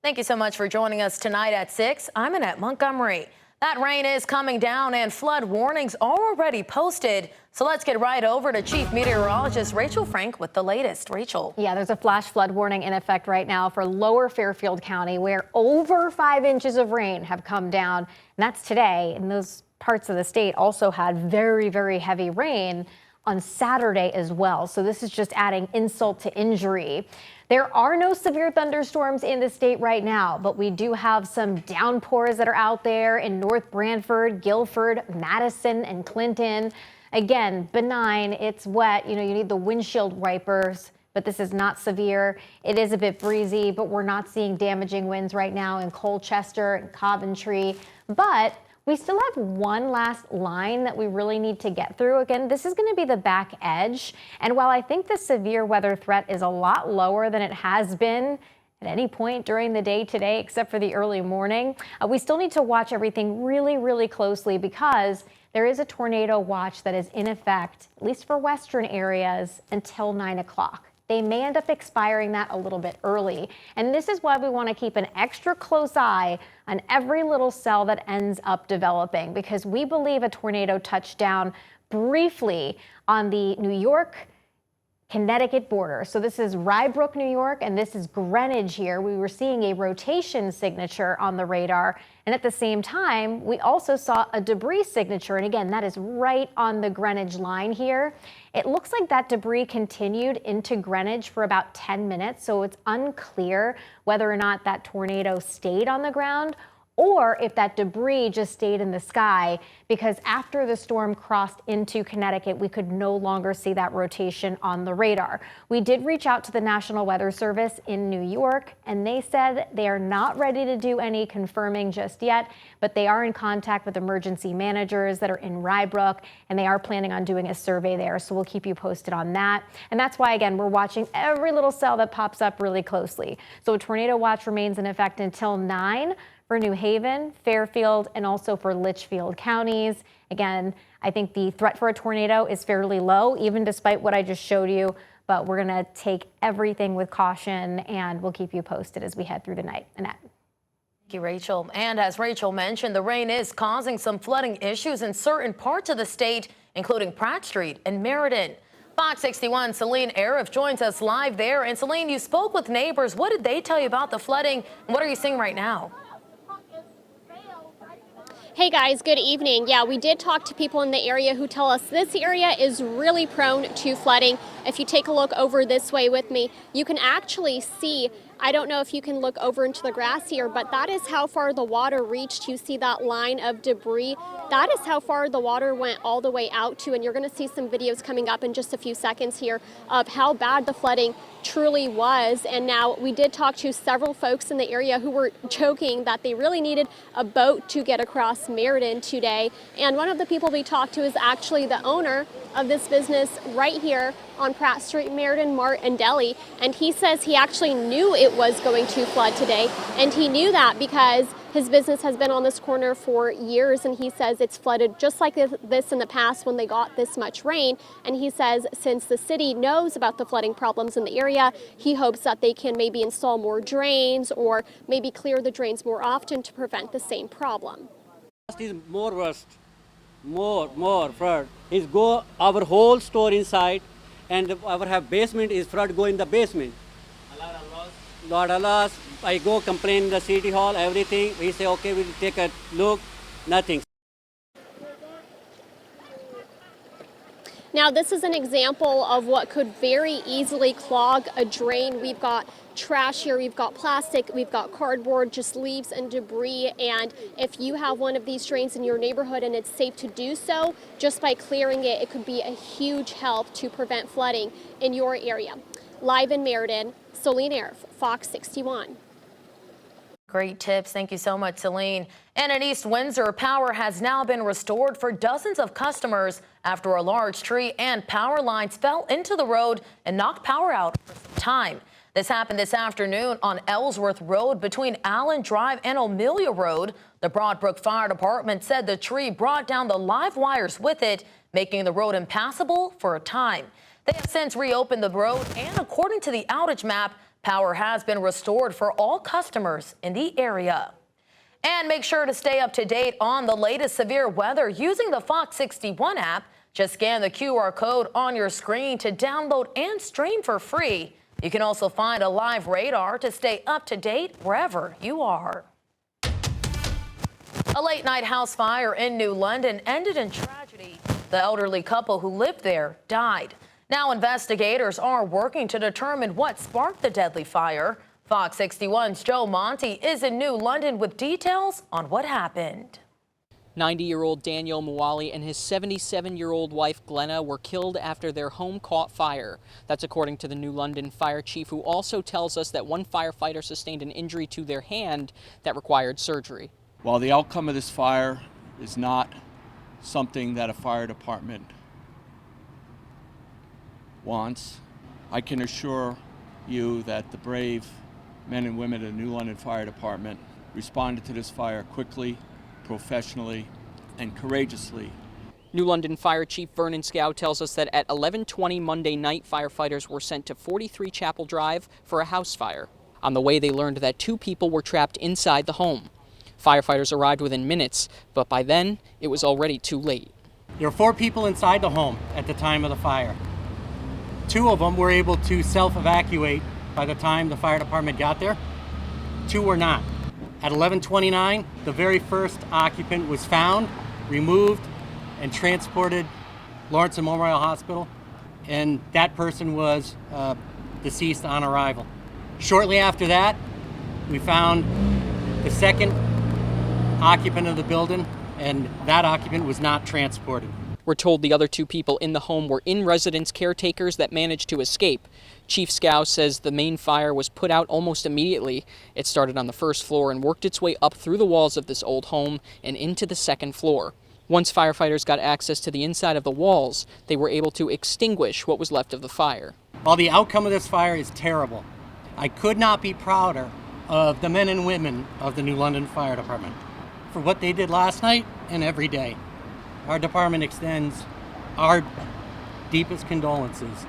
Thank you so much for joining us tonight at 6. I'm Annette Montgomery. That rain is coming down and flood warnings are already posted. So let's get right over to Chief Meteorologist Rachel Frank with the latest. Rachel. Yeah, there's a flash flood warning in effect right now for lower Fairfield County, where over 5 inches of rain have come down. And that's today. And those parts of the state also had very, very heavy rain on Saturday as well. So this is just adding insult to injury. There are no severe thunderstorms in the state right now, but we do have some downpours that are out there in North Branford, Guilford, Madison, and Clinton. Again, benign. It's wet. You need the windshield wipers, but this is not severe. It is a bit breezy, but we're not seeing damaging winds right now in Colchester and Coventry. But we still have one last line that we really need to get through. Again, this is going to be the back edge. And while I think the severe weather threat is a lot lower than it has been at any point during the day today, except for the early morning, we still need to watch everything really, really closely because there is a tornado watch that is in effect, at least for western areas, until 9 o'clock. They may end up expiring that a little bit early. And this is why we want to keep an extra close eye on every little cell that ends up developing, because we believe a tornado touched down briefly on the New York Connecticut border. So this is Rye Brook, New York, and this is Greenwich here. We were seeing a rotation signature on the radar. And at the same time, we also saw a debris signature. And again, that is right on the Greenwich line here. It looks like that debris continued into Greenwich for about 10 minutes. So it's unclear whether or not that tornado stayed on the ground or if that debris just stayed in the sky, because after the storm crossed into Connecticut, we could no longer see that rotation on the radar. We did reach out to the National Weather Service in New York, and they said they are not ready to do any confirming just yet, but they are in contact with emergency managers that are in Rye Brook, and they are planning on doing a survey there. So we'll keep you posted on that. And that's why, again, we're watching every little cell that pops up really closely. So a tornado watch remains in effect until 9. For New Haven, Fairfield, and also for Litchfield counties. Again, I think the threat for a tornado is fairly low, even despite what I just showed you, but we're going to take everything with caution, and we'll keep you posted as we head through the night. Annette. Thank you, Rachel. And as Rachel mentioned, the rain is causing some flooding issues in certain parts of the state, including Pratt Street and Meriden. Fox 61 Celine Arif joins us live there. And Celine, you spoke with neighbors. What did they tell you about the flooding? And what are you seeing right now? Hey guys, good evening. Yeah, we did talk to people in the area who tell us this area is really prone to flooding. If you take a look over this way with me, you can actually see, I don't know if you can look over into the grass here, but that is how far the water reached. You see that line of debris. That is how far the water went all the way out to, and you're going to see some videos coming up in just a few seconds here of how bad the flooding truly was. And now we did talk to several folks in the area who were joking that they really needed a boat to get across Meriden today. And one of the people we talked to is actually the owner of this business right here on Pratt Street, Meriden Mart and Deli. And he says he actually knew it was going to flood today. And he knew that because his business has been on this corner for years, and he says it's flooded just like this in the past when they got this much rain. And he says since the city knows about the flooding problems in the area, he hopes that they can maybe install more drains or maybe clear the drains more often to prevent the same problem. Is more worst, more flood. Is go our whole store inside, and our basement is flood go in the basement. Lot of loss. I go complain the city hall, everything. We say, okay, we'll take a look, nothing. Now, this is an example of what could very easily clog a drain. We've got trash here, we've got plastic, we've got cardboard, just leaves and debris. And if you have one of these drains in your neighborhood and it's safe to do so, just by clearing it, it could be a huge help to prevent flooding in your area. Live in Meriden, Celine Arif, Fox 61. Great tips. Thank you so much, Celine. And in East Windsor, power has now been restored for dozens of customers after a large tree and power lines fell into the road and knocked power out for some time. This happened this afternoon on Ellsworth Road between Allen Drive and Amelia Road. The Broadbrook Fire Department said the tree brought down the live wires with it, making the road impassable for a time. They have since reopened the road, and according to the outage map, Power has been restored for all customers in the area. And make sure to stay up to date on the latest severe weather using the Fox 61 app. Just scan the QR code on your screen to download and stream for free. You can also find a live radar to stay up to date wherever you are. A late-night house fire in New London ended in tragedy. The elderly couple who lived there died. Now investigators are working to determine what sparked the deadly fire. Fox 61's Joe Monty is in New London with details on what happened. 90-year-old Daniel Muwali and his 77-year-old wife Glenna were killed after their home caught fire. That's according to the New London fire chief, who also tells us that one firefighter sustained an injury to their hand that required surgery. While the outcome of this fire is not something that a fire department wants, I can assure you that the brave men and women of the New London Fire Department responded to this fire quickly, professionally, and courageously. New London Fire Chief Vernon Scow tells us that at 11:20 Monday night, firefighters were sent to 43 Chapel Drive for a house fire. On the way, they learned that 2 people were trapped inside the home. Firefighters arrived within minutes, but by then, it was already too late. There were 4 people inside the home at the time of the fire. 2 of them were able to self-evacuate by the time the fire department got there. 2 were not. At 11:29, the very first occupant was found, removed, and transported Lawrence Memorial Hospital, and that person was deceased on arrival. Shortly after that, we found the second occupant of the building, and that occupant was not transported. We're told the other 2 people in the home were in-residence caretakers that managed to escape. Chief Scow says the main fire was put out almost immediately. It started on the first floor and worked its way up through the walls of this old home and into the second floor. Once firefighters got access to the inside of the walls, they were able to extinguish what was left of the fire. While the outcome of this fire is terrible, I could not be prouder of the men and women of the New London Fire Department for what they did last night and every day. Our department extends our deepest condolences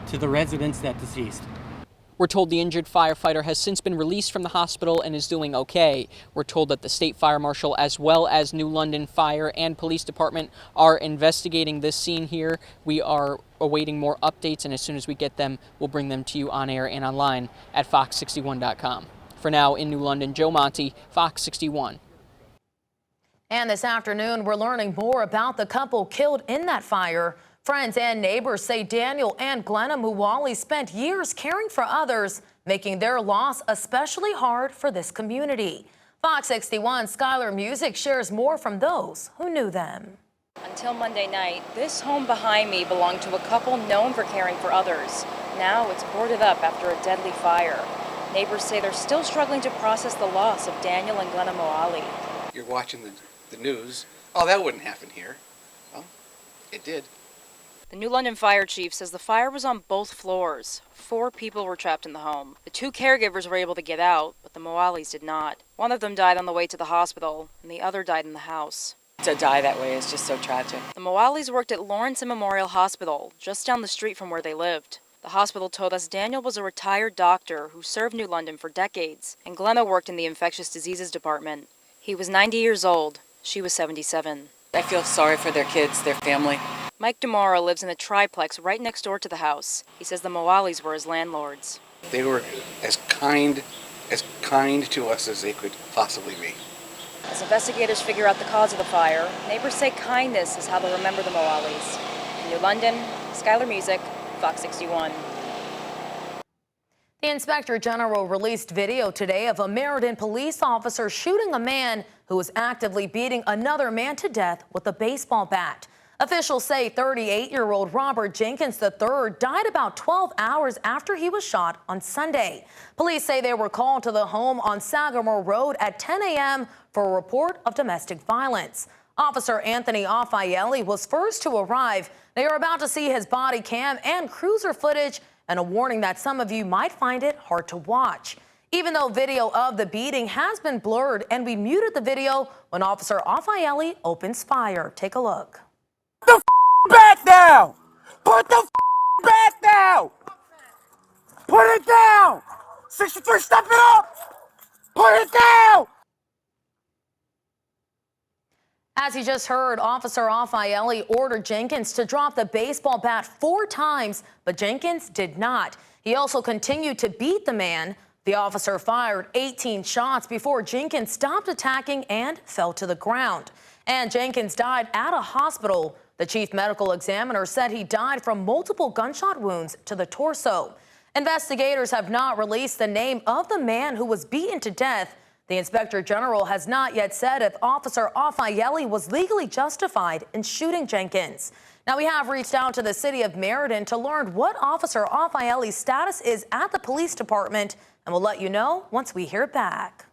to the residents that deceased. We're told the injured firefighter has since been released from the hospital and is doing okay. We're told that the state fire marshal, as well as New London Fire and Police Department, are investigating this scene here. We are awaiting more updates, and as soon as we get them, we'll bring them to you on air and online at fox61.com. For now, in New London, Joe Monty, Fox 61. And this afternoon, we're learning more about the couple killed in that fire. Friends and neighbors say Daniel and Glenna Muwali spent years caring for others, making their loss especially hard for this community. Fox 61 Skylar Music shares more from those who knew them. Until Monday night, this home behind me belonged to a couple known for caring for others. Now it's boarded up after a deadly fire. Neighbors say they're still struggling to process the loss of Daniel and Glenna Muwali. You're watching the news. Oh, that wouldn't happen here. Well, it did. The New London fire chief says the fire was on both floors. 4 people were trapped in the home. The 2 caregivers were able to get out, but the Muwalis did not. One of them died on the way to the hospital, and the other died in the house. To die that way is just so tragic. The Muwalis worked at Lawrence Memorial Hospital, just down the street from where they lived. The hospital told us Daniel was a retired doctor who served New London for decades, and Glenna worked in the infectious diseases department. He was 90 years old. She was 77. I feel sorry for their kids, their family. Mike DeMora lives in a triplex right next door to the house. He says the Muwalis were his landlords. They were as kind to us as they could possibly be. As investigators figure out the cause of the fire, neighbors say kindness is how they remember the Muwalis. In New London, Skylar Music, Fox 61. The Inspector General released video today of a Meriden police officer shooting a man who was actively beating another man to death with a baseball bat. Officials say 38-year-old Robert Jenkins III died about 12 hours after he was shot on Sunday. Police say they were called to the home on Sagamore Road at 10 a.m. for a report of domestic violence. Officer Anthony Affaelli was first to arrive. They are about to see his body cam and cruiser footage, and a warning that some of you might find it hard to watch. Even though video of the beating has been blurred, and we muted the video when Officer Affaelli opens fire. Take a look. Put the bat down! Put the bat down! Put it down! 63, step it up! Put it down! As you just heard, Officer Raffaelli ordered Jenkins to drop the baseball bat 4 times, but Jenkins did not. He also continued to beat the man. The officer fired 18 shots before Jenkins stopped attacking and fell to the ground. And Jenkins died at a hospital. The chief medical examiner said he died from multiple gunshot wounds to the torso. Investigators have not released the name of the man who was beaten to death. The inspector general has not yet said if Officer Raffaelli was legally justified in shooting Jenkins. Now, we have reached out to the city of Meriden to learn what Officer Raffaelli's status is at the police department, and we'll let you know once we hear back.